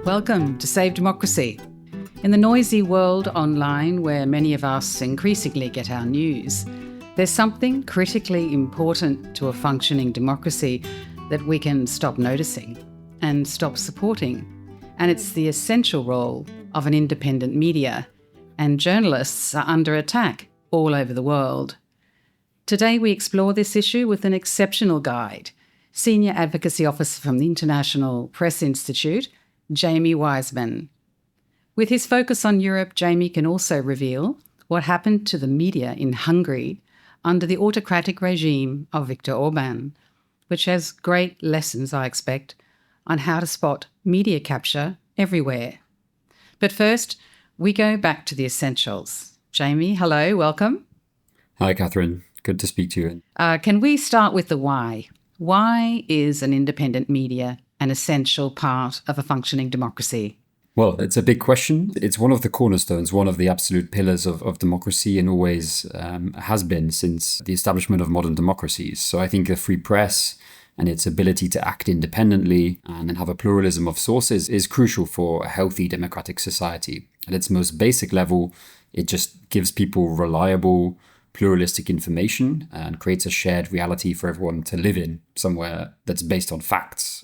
Welcome to Save Democracy. In the noisy world online where many of us increasingly get our news, there's something critically important to a functioning democracy that we can stop noticing and stop supporting. And it's the essential role of an independent media. And journalists are under attack all over the world. Today we explore this issue with an exceptional guide, Senior Advocacy Officer from the International Press Institute, Jamie Wiseman. With his focus on Europe, Jamie can also reveal what happened to the media in Hungary under the autocratic regime of Viktor Orban, which has great lessons, I expect, on how to spot media capture everywhere. But first, we go back to the essentials. Jamie, hello, welcome. Hi, Katherine. Good to speak to you. Can we start with the why? Why is an independent media an essential part of a functioning democracy? Well, it's a big question. It's one of the cornerstones, one of the absolute pillars of democracy, and always has been since the establishment of modern democracies. So I think a free press and its ability to act independently and have a pluralism of sources is crucial for a healthy democratic society. At its most basic level, it just gives people reliable, pluralistic information and creates a shared reality for everyone to live in, somewhere that's based on facts.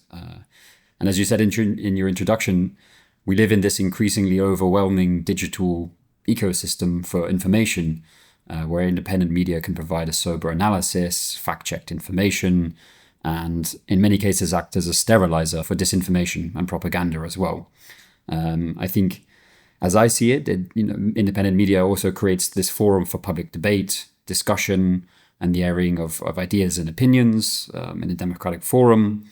And as you said in your introduction, we live in this increasingly overwhelming digital ecosystem for information, where independent media can provide a sober analysis, fact-checked information, and in many cases act as a sterilizer for disinformation and propaganda as well. I think, as I see it, independent media also creates this forum for public debate, discussion, and the airing of ideas and opinions in a democratic forum.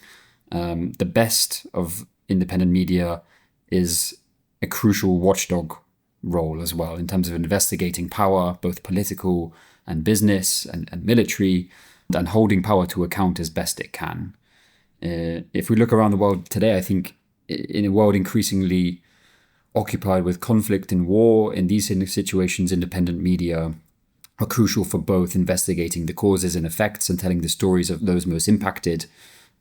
The best of independent media is a crucial watchdog role as well in terms of investigating power, both political and business and military, and holding power to account as best it can. If we look around the world today, I think in a world increasingly occupied with conflict and war, in these situations, independent media are crucial for both investigating the causes and effects and telling the stories of those most impacted.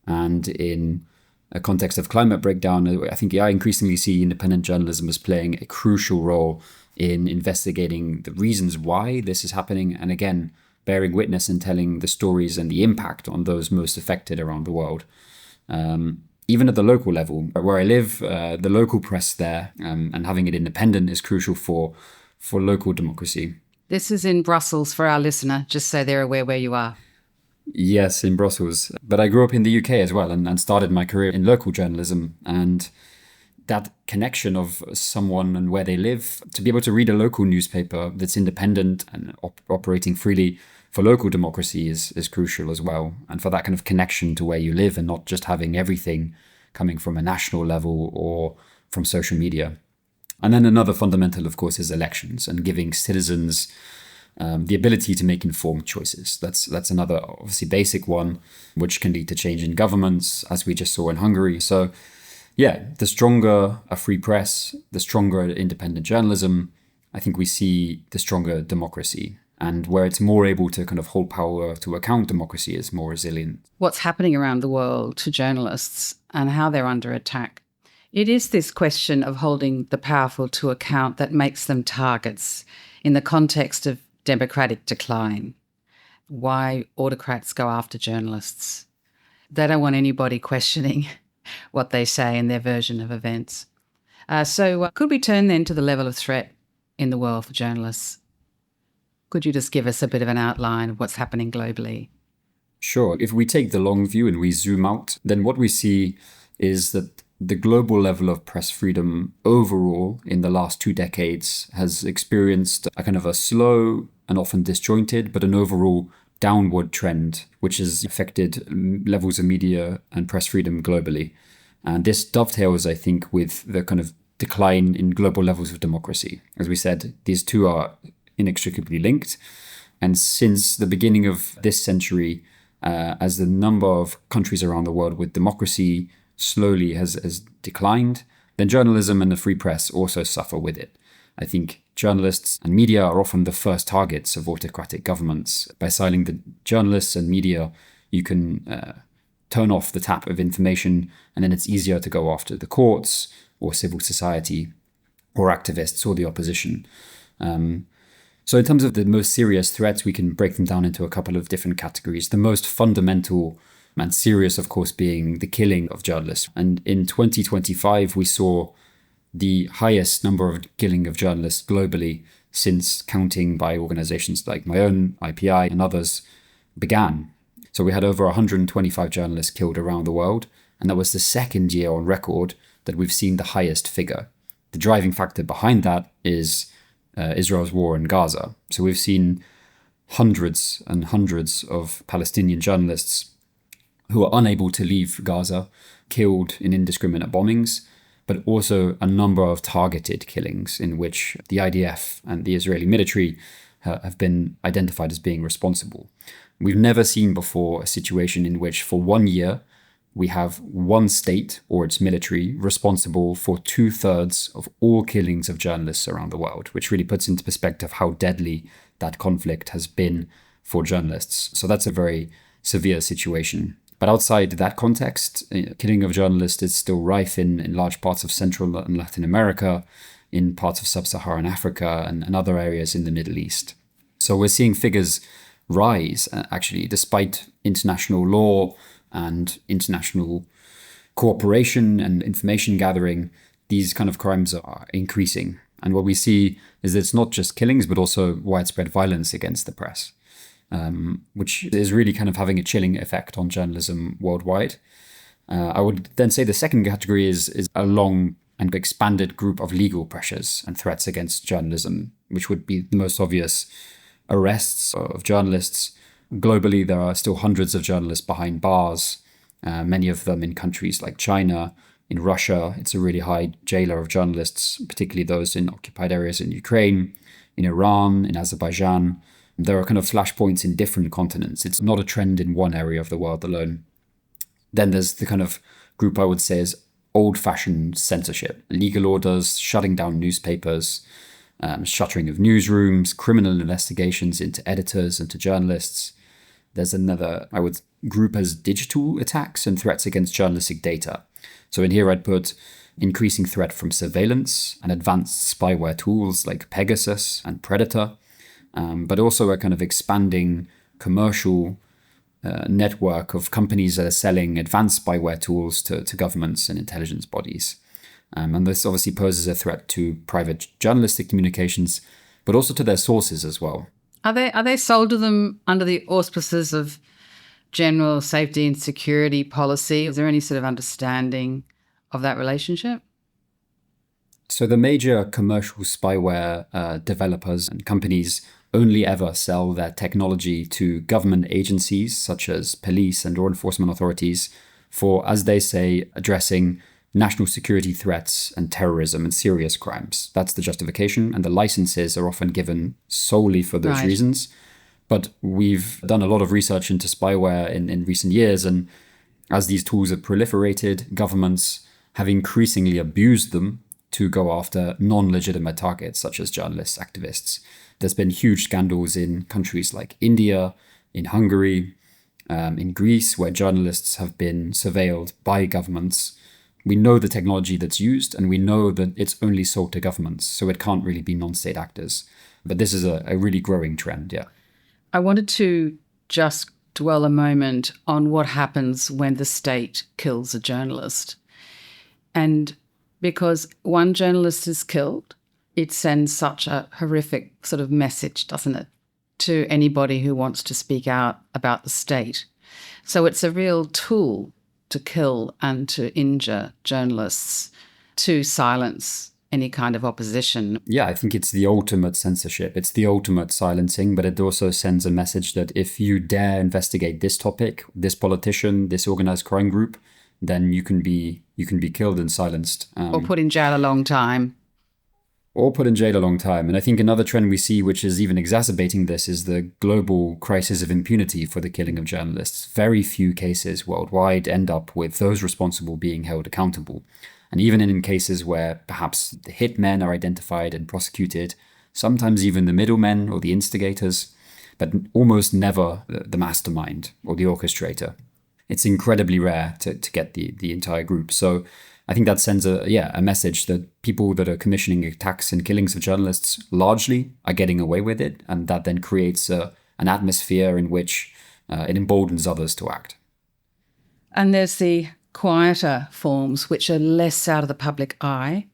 And in a context of climate breakdown, I think I increasingly see independent journalism as playing a crucial role in investigating the reasons why this is happening, and again, bearing witness and telling the stories and the impact on those most affected around the world. Even at the local level, where I live, the local press there and having it independent is crucial for local democracy. This is in Brussels for our listener, just so they're aware where you are. Yes, in Brussels. But I grew up in the UK as well and started my career in local journalism. And that connection of someone and where they live, to be able to read a local newspaper that's independent and operating freely for local democracy is crucial as well. And for that kind of connection to where you live and not just having everything coming from a national level or from social media. And then another fundamental, of course, is elections and giving citizens the ability to make informed choices. That's another obviously basic one, which can lead to change in governments, as we just saw in Hungary. So yeah, the stronger a free press, the stronger independent journalism, I think we see the stronger democracy. And where it's more able to kind of hold power to account, democracy is more resilient. What's happening around the world to journalists and how they're under attack? It is this question of holding the powerful to account that makes them targets in the context of democratic decline. Why autocrats go after journalists. They don't want anybody questioning what they say in their version of events. So could we turn then to the level of threat in the world for journalists? Could you just give us a bit of an outline of what's happening globally? Sure. If we take the long view and we zoom out, then what we see is that the global level of press freedom overall in the last 2 decades has experienced a kind of a slow and often disjointed, but an overall downward trend, which has affected levels of media and press freedom globally. And this dovetails, I think, with the kind of decline in global levels of democracy. As we said, these two are inextricably linked. And since the beginning of this century, as the number of countries around the world with democracy slowly has declined, then journalism and the free press also suffer with it. I think journalists and media are often the first targets of autocratic governments. By silencing the journalists and media, you can turn off the tap of information, and then it's easier to go after the courts, or civil society or activists or the opposition. So in terms of the most serious threats, we can break them down into a couple of different categories. The most fundamental and serious, of course, being the killing of journalists. And in 2025, we saw the highest number of killing of journalists globally since counting by organizations like my own, IPI, and others began. So we had over 125 journalists killed around the world, and that was the second year on record that we've seen the highest figure. The driving factor behind that is Israel's war in Gaza. So we've seen hundreds and hundreds of Palestinian journalists who are unable to leave Gaza, killed in indiscriminate bombings, but also a number of targeted killings in which the IDF and the Israeli military have been identified as being responsible. We've never seen before a situation in which for 1 year, we have one state or its military responsible for 2/3 of all killings of journalists around the world, which really puts into perspective how deadly that conflict has been for journalists. So that's a very severe situation. But outside that context, killing of journalists is still rife in large parts of Central and Latin America, in parts of Sub-Saharan Africa and other areas in the Middle East. So we're seeing figures rise, actually, despite international law and international cooperation and information gathering. These kind of crimes are increasing. And what we see is that it's not just killings, but also widespread violence against the press, which is really kind of having a chilling effect on journalism worldwide. I would then say the second category is a long and expanded group of legal pressures and threats against journalism, which would be the most obvious: arrests of journalists. Globally, there are still hundreds of journalists behind bars, many of them in countries like China. In Russia, it's a really high jailer of journalists, particularly those in occupied areas in Ukraine, in Iran, in Azerbaijan. There are kind of flashpoints in different continents. It's not a trend in one area of the world alone. Then there's the kind of group I would say is old-fashioned censorship, legal orders, shutting down newspapers, shuttering of newsrooms, criminal investigations into editors and to journalists. There's another I would group as digital attacks and threats against journalistic data. So in here I'd put increasing threat from surveillance and advanced spyware tools like Pegasus and Predator, but also a kind of expanding commercial network of companies that are selling advanced spyware tools to governments and intelligence bodies. And this obviously poses a threat to private journalistic communications, but also to their sources as well. Are they sold to them under the auspices of general safety and security policy? Is there any sort of understanding of that relationship? So the major commercial spyware developers and companies only ever sell their technology to government agencies such as police and law enforcement authorities for, as they say, addressing national security threats and terrorism and serious crimes. That's the justification, and the licenses are often given solely for those reasons. But we've done a lot of research into spyware in recent years, and as these tools have proliferated, governments have increasingly abused them to go after non-legitimate targets such as journalists, activists. There's been huge scandals in countries like India, in Hungary, in Greece, where journalists have been surveilled by governments. We know the technology that's used, and we know that it's only sold to governments, so it can't really be non-state actors. But this is a really growing trend, yeah. I wanted to just dwell a moment on what happens when the state kills a journalist. And because one journalist is killed, it sends such a horrific sort of message, doesn't it, to anybody who wants to speak out about the state. So it's a real tool to kill and to injure journalists, to silence any kind of opposition. Yeah, I think it's the ultimate censorship. It's the ultimate silencing, but it also sends a message that if you dare investigate this topic, this politician, this organized crime group, then you can be killed and silenced. Or put in jail a long time. And I think another trend we see, which is even exacerbating this, is the global crisis of impunity for the killing of journalists. Very few cases worldwide end up with those responsible being held accountable. And even in cases where perhaps the hitmen are identified and prosecuted, sometimes even the middlemen or the instigators, but almost never the mastermind or the orchestrator. it's incredibly rare to get the entire group. So I think that sends a message that people that are commissioning attacks and killings of journalists largely are getting away with it, and that then creates an atmosphere in which it emboldens others to act. And there's the quieter forms, which are less out of the public eye,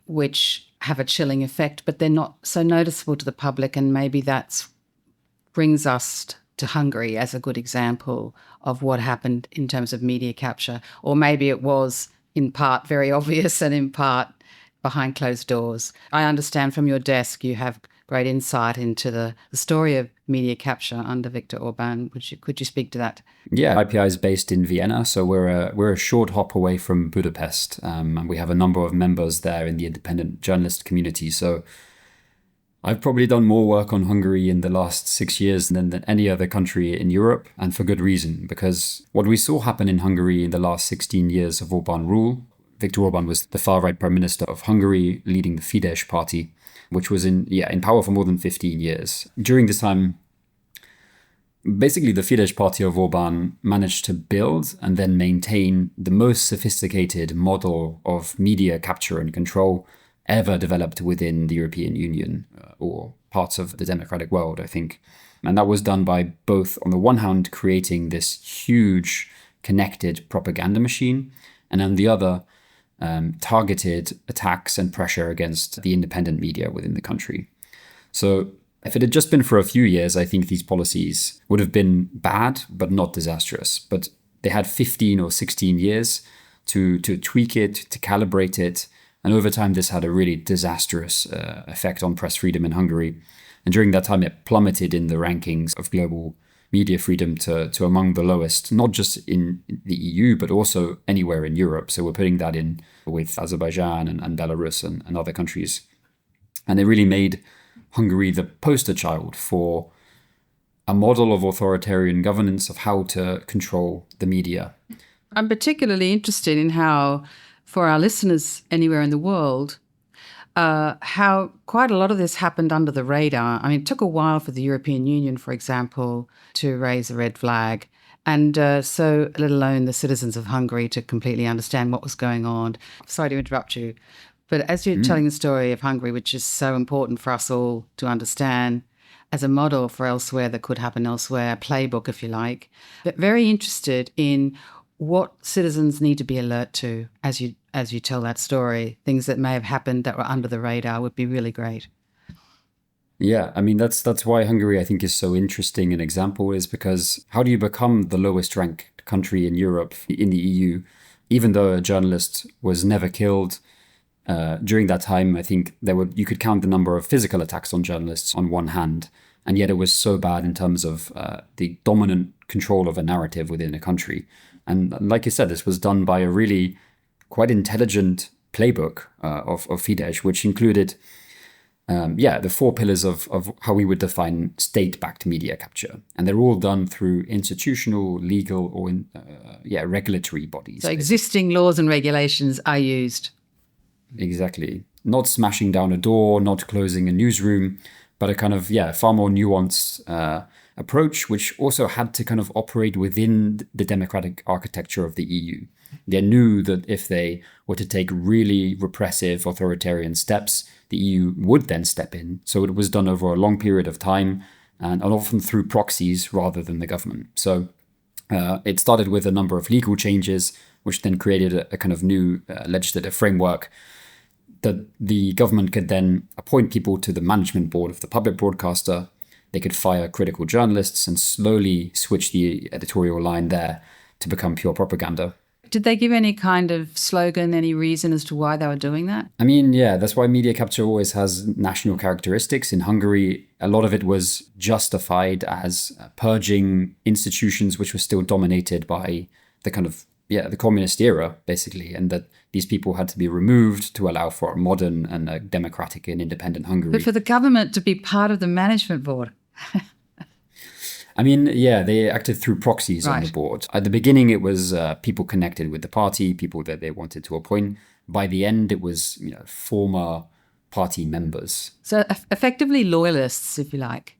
which have a chilling effect, but they're not so noticeable to the public, and maybe that brings us to Hungary as a good example of what happened in terms of media capture. Or maybe it was in part very obvious and in part behind closed doors. I understand from your desk you have great insight into the story of media capture under Viktor Orban. Could you speak to that? Yeah, IPI is based in Vienna, so we're a short hop away from Budapest, and we have a number of members there in the independent journalist community. So I've probably done more work on Hungary in the last 6 years than any other country in Europe, and for good reason, because what we saw happen in Hungary in the last 16 years of Orban rule, Viktor Orban was the far-right prime minister of Hungary, leading the Fidesz party, which was in power for more than 15 years. During this time, basically the Fidesz party of Orban managed to build and then maintain the most sophisticated model of media capture and control ever developed within the European Union or parts of the democratic world, I think. And that was done by both, on the one hand, creating this huge connected propaganda machine, and on the other, targeted attacks and pressure against the independent media within the country. So if it had just been for a few years, I think these policies would have been bad, but not disastrous. But they had 15 or 16 years to tweak it, to calibrate it. And over time, this had a really disastrous effect on press freedom in Hungary. And during that time, it plummeted in the rankings of global media freedom to among the lowest, not just in the EU, but also anywhere in Europe. So we're putting that in with Azerbaijan and Belarus and other countries. And it really made Hungary the poster child for a model of authoritarian governance, of how to control the media. I'm particularly interested in how, for our listeners anywhere in the world, how quite a lot of this happened under the radar. I mean, it took a while for the European Union, for example, to raise a red flag, and so let alone the citizens of Hungary to completely understand what was going on. Sorry to interrupt you, but as you're telling the story of Hungary, which is so important for us all to understand as a model for elsewhere that could happen elsewhere, a playbook, if you like, but very interested in what citizens need to be alert to as you tell that story. Things that may have happened that were under the radar would be really great. Yeah, I mean, that's why Hungary, I think, is so interesting an example, is because how do you become the lowest ranked country in Europe, in the EU, even though a journalist was never killed? During that time, I think you could count the number of physical attacks on journalists on one hand, and yet it was so bad in terms of the dominant control of a narrative within a country. And like you said, this was done by a really quite intelligent playbook of Fidesz, which included, the 4 pillars of how we would define state-backed media capture. And they're all done through institutional, legal, or regulatory bodies. So existing laws and regulations are used. Exactly. Not smashing down a door, not closing a newsroom, but a kind of, far more nuanced approach, which also had to kind of operate within the democratic architecture of the EU. They knew that if they were to take really repressive authoritarian steps, the EU would then step in. So it was done over a long period of time and often through proxies rather than the government. So it started with a number of legal changes, which then created a kind of new legislative framework that the government could then appoint people to the management board of the public broadcaster. They could fire critical journalists and slowly switch the editorial line there to become pure propaganda. Did they give any kind of slogan, any reason as to why they were doing that? I mean, that's why media capture always has national characteristics. In Hungary, a lot of it was justified as purging institutions which were still dominated by the kind of, the communist era, basically, and that these people had to be removed to allow for a modern and a democratic and independent Hungary. But for the government to be part of the management board. I mean, they acted through proxies on the board. At the beginning, it was people connected with the party, people that they wanted to appoint. By the end, it was former party members. So effectively loyalists, if you like.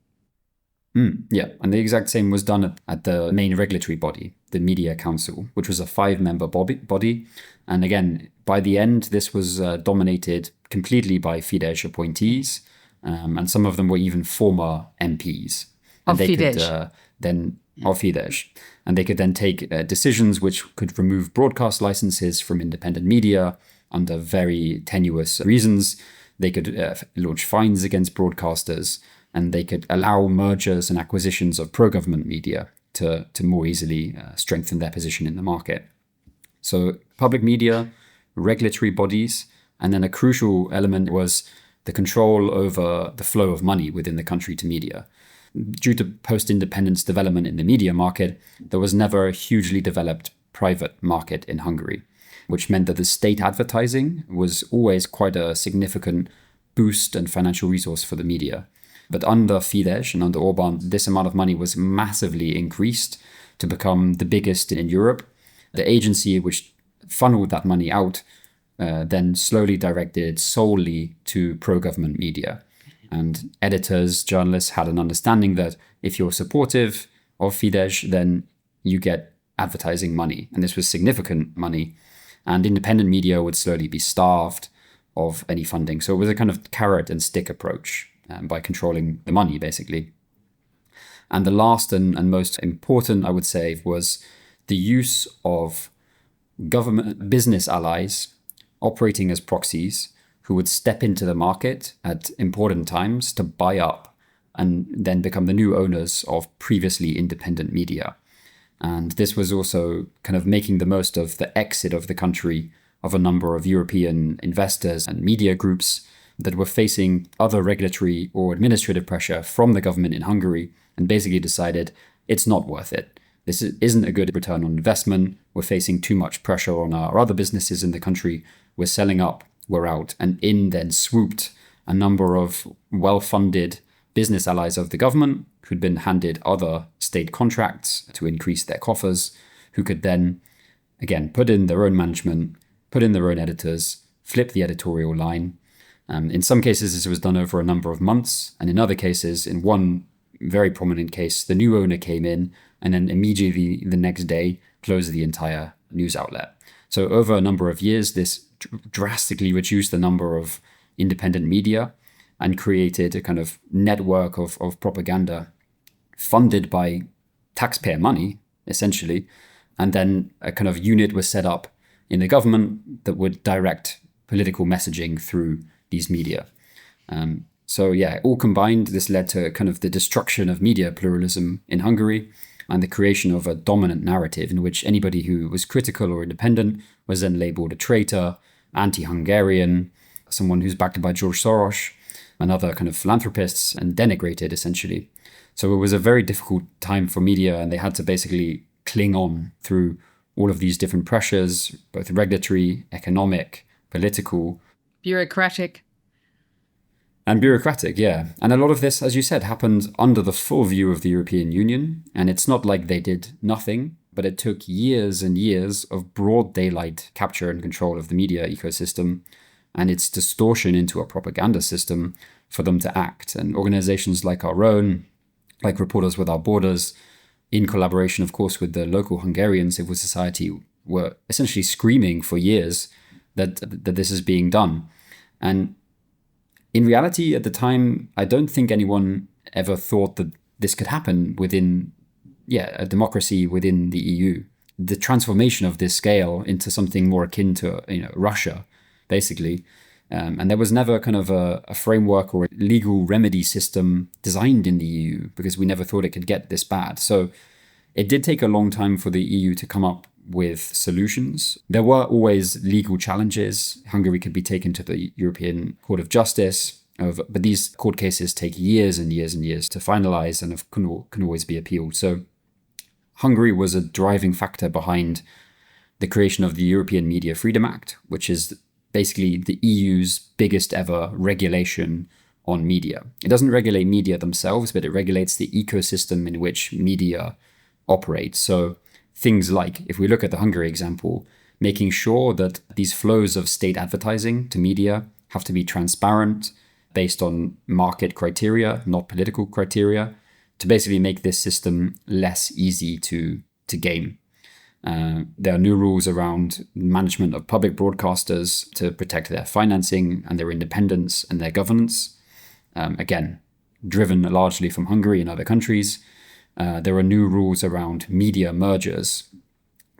Yeah, and the exact same was done at the main regulatory body, the Media Council, which was a 5-member body. And again, by the end, this was dominated completely by Fidesz appointees, and some of them were even former MPs. And Of they Fidesz. of Fidesz. And they could then take decisions which could remove broadcast licenses from independent media under very tenuous reasons. They could launch fines against broadcasters, and they could allow mergers and acquisitions of pro-government media to more easily strengthen their position in the market. So public media, regulatory bodies, and then a crucial element was the control over the flow of money within the country to media. Due to post-independence development in the media market, there was never a hugely developed private market in Hungary, which meant that the state advertising was always quite a significant boost and financial resource for the media. But under Fidesz and under Orban, this amount of money was massively increased to become the biggest in Europe. The agency which funneled that money out then slowly directed solely to pro-government media. And editors, journalists had an understanding that if you're supportive of Fidesz, then you get advertising money. And this was significant money. And independent media would slowly be starved of any funding. So it was a kind of carrot and stick approach by controlling the money, basically. And the last and most important, I would say, was the use of government business allies operating as proxies who would step into the market at important times to buy up and then become the new owners of previously independent media. And this was also kind of making the most of the exit of the country of a number of European investors and media groups that were facing other regulatory or administrative pressure from the government in Hungary and basically decided it's not worth it. This isn't a good return on investment. We're facing too much pressure on our other businesses in the country. We're selling up, we're out. And in then swooped a number of well-funded business allies of the government who'd been handed other state contracts to increase their coffers, who could then, again, put in their own management, put in their own editors, flip the editorial line. In some cases, this was done over a number of months. And in other cases, in one very prominent case, the new owner came in and then immediately the next day closed the entire news outlet. So over a number of years, this drastically reduced the number of independent media and created a kind of network of propaganda funded by taxpayer money, essentially. And then a kind of unit was set up in the government that would direct political messaging through these media. So yeah, all combined, this led to kind of the destruction of media pluralism in Hungary and the creation of a dominant narrative in which anybody who was critical or independent was then labeled a traitor, anti-Hungarian, someone who's backed by George Soros and other kind of philanthropists, and denigrated essentially. So it was a very difficult time for media, and they had to basically cling on through all of these different pressures, both regulatory, economic, political, Bureaucratic. And bureaucratic, yeah. And a lot of this, as you said, happened under the full view of the European Union. And it's not like they did nothing, but it took years and years of broad daylight capture and control of the media ecosystem and its distortion into a propaganda system for them to act. And organizations like our own, like Reporters Without Borders, in collaboration, of course, with the local Hungarian civil society, were essentially screaming for years that this is being done. And in reality, at the time, I don't think anyone ever thought that this could happen within, a democracy within the EU. The transformation of this scale into something more akin to, Russia, basically. And there was never kind of a framework or a legal remedy system designed in the EU because we never thought it could get this bad. So it did take a long time for the EU to come up with solutions. There were always legal challenges. Hungary could be taken to the European Court of Justice, but these court cases take years and years and years to finalize and can always be appealed. So Hungary was a driving factor behind the creation of the European Media Freedom Act, which is basically the EU's biggest ever regulation on media. It doesn't regulate media themselves, but it regulates the ecosystem in which media operate. So things like, if we look at the Hungary example, making sure that these flows of state advertising to media have to be transparent, based on market criteria, not political criteria, to basically make this system less easy to game. There are new rules around management of public broadcasters to protect their financing and their independence and their governance. Again, driven largely from Hungary and other countries. There are new rules around media mergers.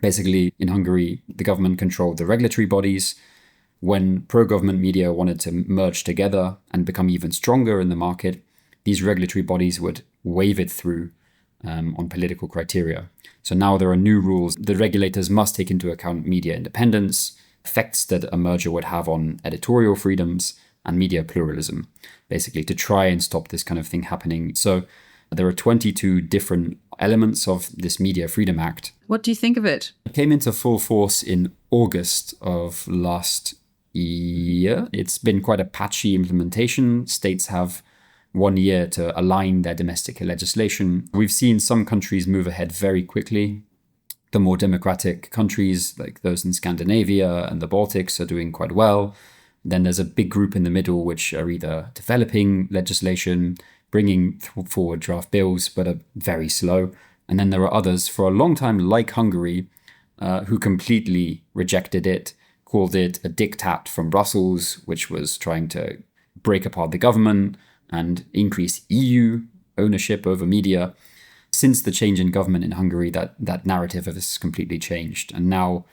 Basically, in Hungary, the government controlled the regulatory bodies. When pro-government media wanted to merge together and become even stronger in the market, these regulatory bodies would wave it through on political criteria. So now there are new rules. The regulators must take into account media independence, effects that a merger would have on editorial freedoms and media pluralism, basically to try and stop this kind of thing happening. So there are 22 different elements of this Media Freedom Act. What do you think of it? It came into full force in August of last year. It's been quite a patchy implementation. States have 1 year to align their domestic legislation. We've seen some countries move ahead very quickly. The more democratic countries, like those in Scandinavia and the Baltics, are doing quite well. Then there's a big group in the middle which are either developing legislation, bringing forward draft bills, but are very slow. And then there are others for a long time, like Hungary, who completely rejected it, called it a diktat from Brussels, which was trying to break apart the government and increase EU ownership over media. Since the change in government in Hungary, that narrative has completely changed. And now,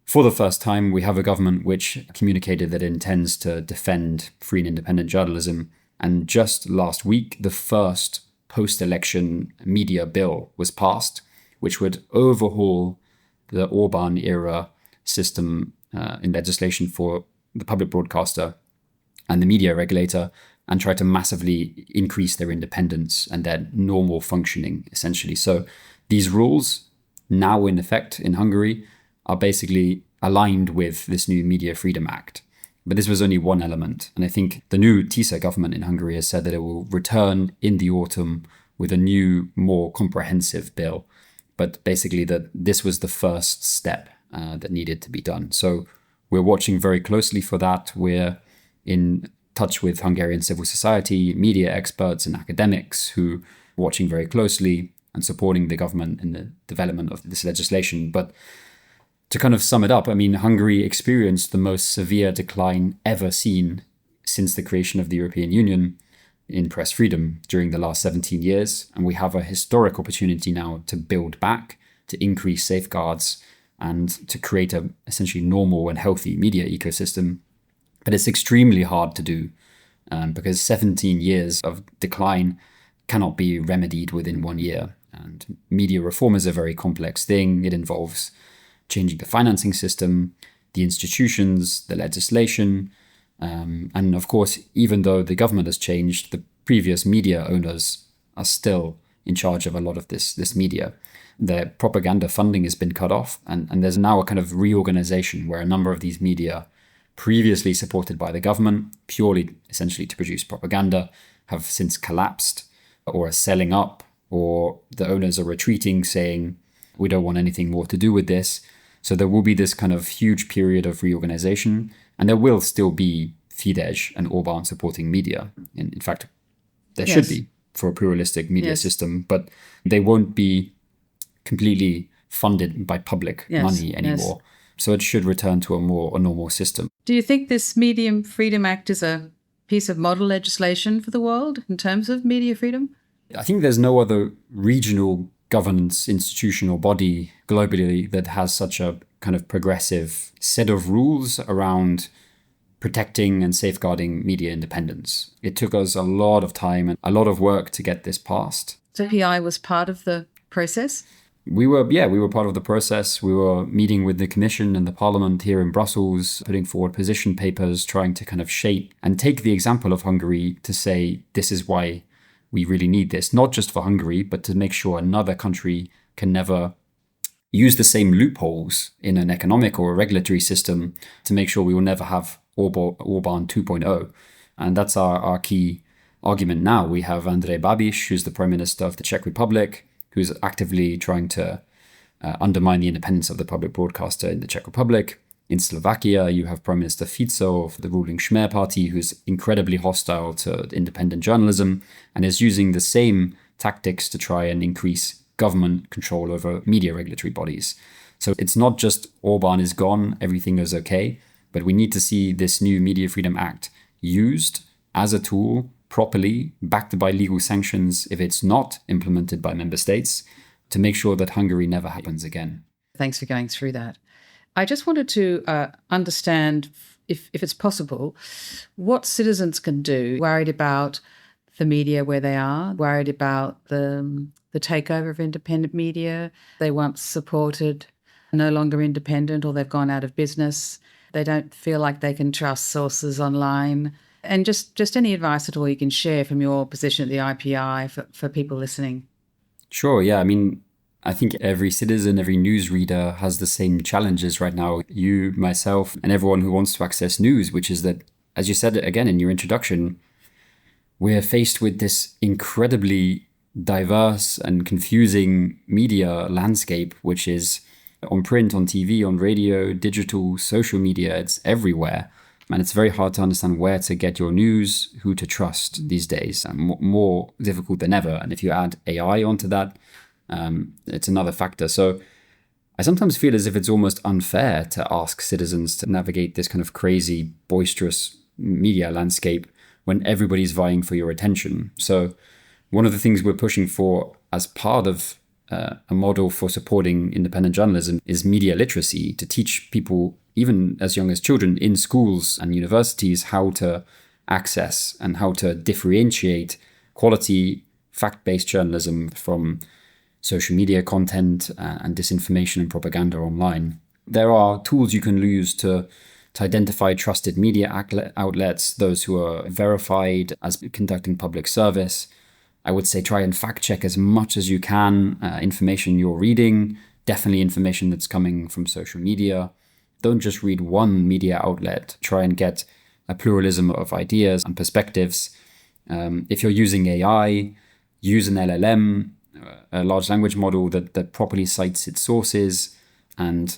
for the first time, we have a government which communicated that it intends to defend free and independent journalism. And just last week, the first post-election media bill was passed, which would overhaul the Orban-era system in legislation for the public broadcaster and the media regulator, and try to massively increase their independence and their normal functioning, essentially. So these rules, now in effect in Hungary, are basically aligned with this new Media Freedom Act. But this was only one element. And I think the new TISA government in Hungary has said that it will return in the autumn with a new, more comprehensive bill. But basically that this was the first step that needed to be done. So we're watching very closely for that. We're in touch with Hungarian civil society, media experts and academics who are watching very closely and supporting the government in the development of this legislation. But to kind of sum it up, I mean, Hungary experienced the most severe decline ever seen since the creation of the European Union in press freedom during the last 17 years. And we have a historic opportunity now to build back, to increase safeguards, and to create a essentially normal and healthy media ecosystem. But it's extremely hard to do because 17 years of decline cannot be remedied within 1 year. And media reform is a very complex thing. It involves changing the financing system, the institutions, the legislation. And of course, even though the government has changed, the previous media owners are still in charge of a lot of this media. Their propaganda funding has been cut off. And there's now a kind of reorganization where a number of these media previously supported by the government, purely essentially to produce propaganda, have since collapsed or are selling up, or the owners are retreating, saying, we don't want anything more to do with this. So there will be this kind of huge period of reorganization, and there will still be Fidesz and Orban supporting media. In fact, there should be for a pluralistic media system, but they won't be completely funded by public money anymore. So it should return to a normal system. Do you think this Media Freedom Act is a piece of model legislation for the world in terms of media freedom? I think there's no other regional governance institution or body globally that has such a kind of progressive set of rules around protecting and safeguarding media independence. It took us a lot of time and a lot of work to get this passed. So PI was part of the process? We were part of the process. We were meeting with the Commission and the Parliament here in Brussels, putting forward position papers, trying to kind of shape and take the example of Hungary to say, this is why we really need this, not just for Hungary, but to make sure another country can never use the same loopholes in an economic or a regulatory system to make sure we will never have Orban 2.0. And that's our key argument now. We have Andrej Babiš, who's the Prime Minister of the Czech Republic, who's actively trying to undermine the independence of the public broadcaster in the Czech Republic. In Slovakia, you have Prime Minister Fico of the ruling Smer party, who's incredibly hostile to independent journalism and is using the same tactics to try and increase government control over media regulatory bodies. So it's not just Orban is gone, everything is okay, but we need to see this new Media Freedom Act used as a tool properly, backed by legal sanctions if it's not implemented by member states, to make sure that Hungary never happens again. Thanks for going through that. I just wanted to understand, if it's possible, what citizens can do, worried about the media where they are, worried about the takeover of independent media. They once supported, no longer independent, or they've gone out of business. They don't feel like they can trust sources online. And just any advice at all you can share from your position at the IPI for people listening. Sure, yeah. I mean, I think every citizen, every newsreader has the same challenges right now. You, myself, and everyone who wants to access news, which is that, as you said again in your introduction, we're faced with this incredibly diverse and confusing media landscape, which is on print, on TV, on radio, digital, social media. It's everywhere. And it's very hard to understand where to get your news, who to trust these days, and more difficult than ever. And if you add AI onto that, it's another factor. So I sometimes feel as if it's almost unfair to ask citizens to navigate this kind of crazy, boisterous media landscape when everybody's vying for your attention. So one of the things we're pushing for as part of a model for supporting independent journalism is media literacy, to teach people, even as young as children, in schools and universities, how to access and how to differentiate quality, fact-based journalism from social media content and disinformation and propaganda online. There are tools you can use to identify trusted media outlets, those who are verified as conducting public service. I would say try and fact check as much as you can information you're reading, definitely information that's coming from social media. Don't just read one media outlet. Try and get a pluralism of ideas and perspectives. If you're using AI, use an LLM, a large language model that properly cites its sources. And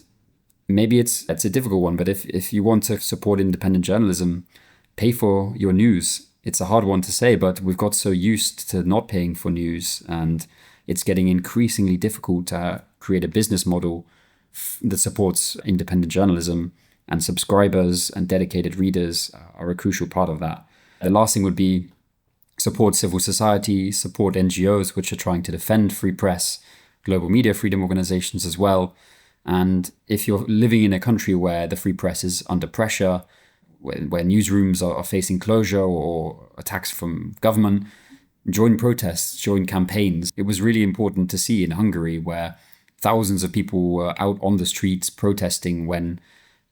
maybe it's a difficult one, but if you want to support independent journalism, pay for your news. It's a hard one to say, but we've got so used to not paying for news, and it's getting increasingly difficult to create a business model that supports independent journalism, and subscribers and dedicated readers are a crucial part of that. The last thing would be support civil society, support NGOs which are trying to defend free press, global media freedom organizations as well. And if you're living in a country where the free press is under pressure, where newsrooms are facing closure or attacks from government, join protests, join campaigns. It was really important to see in Hungary, where thousands of people were out on the streets protesting when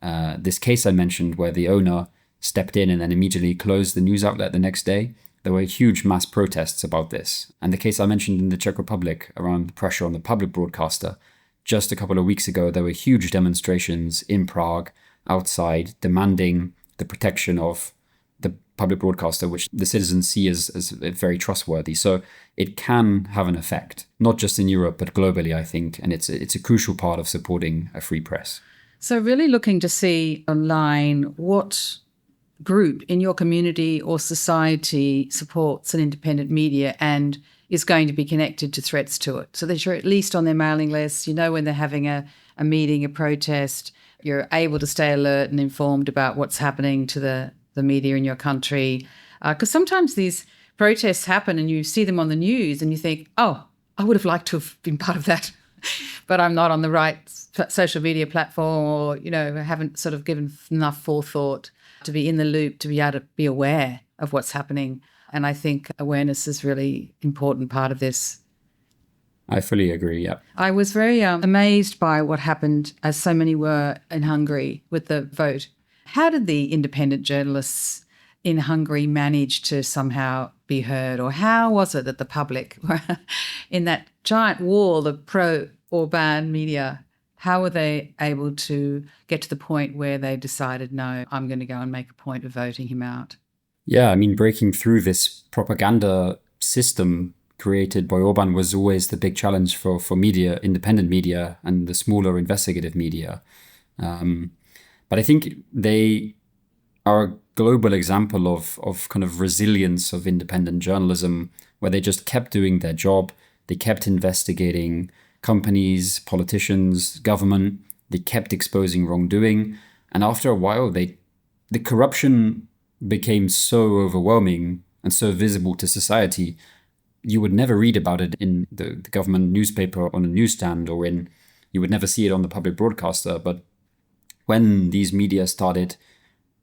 this case I mentioned, where the owner stepped in and then immediately closed the news outlet the next day. There were huge mass protests about this. And the case I mentioned in the Czech Republic around the pressure on the public broadcaster, just a couple of weeks ago, there were huge demonstrations in Prague outside demanding the protection of the public broadcaster, which the citizens see as very trustworthy. So it can have an effect, not just in Europe, but globally, I think. And it's a crucial part of supporting a free press. So really looking to see online what group in your community or society supports an independent media and is going to be connected to threats to it, so that you're at least on their mailing list. You know when they're having a meeting, a protest, you're able to stay alert and informed about what's happening to the media in your country. Because sometimes these protests happen and you see them on the news and you think, oh, I would have liked to have been part of that, but I'm not on the right social media platform, or, you know, haven't sort of given enough forethought to be in the loop, to be able to be aware of what's happening. And I think awareness is really important part of this. I fully agree, yeah. I was very amazed by what happened, as so many were in Hungary, with the vote. How did the independent journalists in Hungary manage to somehow be heard? Or how was it that the public were in that giant wall of pro-Orban media, how were they able to get to the point where they decided, no, I'm going to go and make a point of voting him out? Yeah, I mean, breaking through this propaganda system created by Orban was always the big challenge for media, independent media, and the smaller investigative media. But I think they are global example of kind of resilience of independent journalism, where they just kept doing their job. They kept investigating companies, politicians, government. They kept exposing wrongdoing. And after a while, the corruption became so overwhelming and so visible to society, you would never read about it in the government newspaper on a newsstand, or you would never see it on the public broadcaster. But when these media started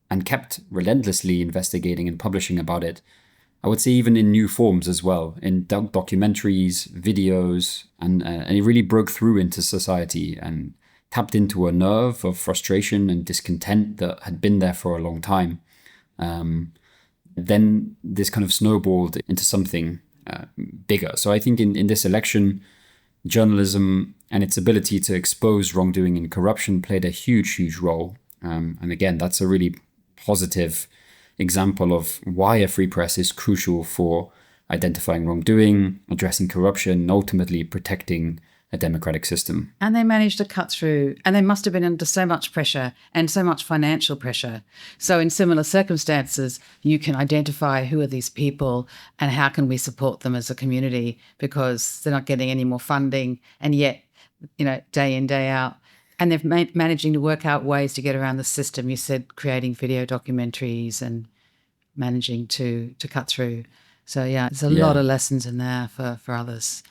and kept relentlessly investigating and publishing about it, I would say even in new forms as well, in documentaries, videos, and it really broke through into society and tapped into a nerve of frustration and discontent that had been there for a long time. Then this kind of snowballed into something bigger. So I think in this election, journalism and its ability to expose wrongdoing and corruption played a huge, huge role. And again, that's a really positive example of why a free press is crucial for identifying wrongdoing, addressing corruption, and ultimately protecting a democratic system. And they managed to cut through, and they must have been under so much pressure and so much financial pressure. So in similar circumstances, you can identify who are these people and how can we support them as a community, because they're not getting any more funding, and yet, day in, day out. And they're managing to work out ways to get around the system. You said creating video documentaries and managing to cut through. So yeah, there's a lot of lessons in there for others.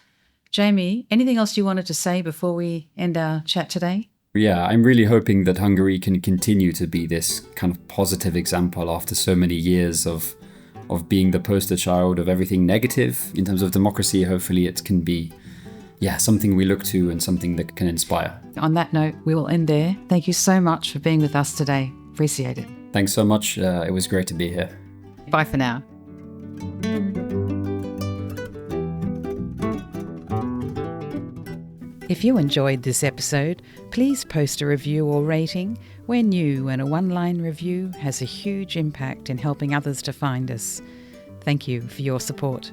Jamie, anything else you wanted to say before we end our chat today? Yeah, I'm really hoping that Hungary can continue to be this kind of positive example after so many years of being the poster child of everything negative in terms of democracy. Hopefully it can be something we look to and something that can inspire. On that note, we will end there. Thank you so much for being with us today. Appreciate it. Thanks so much. It was great to be here. Bye for now. If you enjoyed this episode, please post a review or rating. We're new, and a one-line review has a huge impact in helping others to find us. Thank you for your support.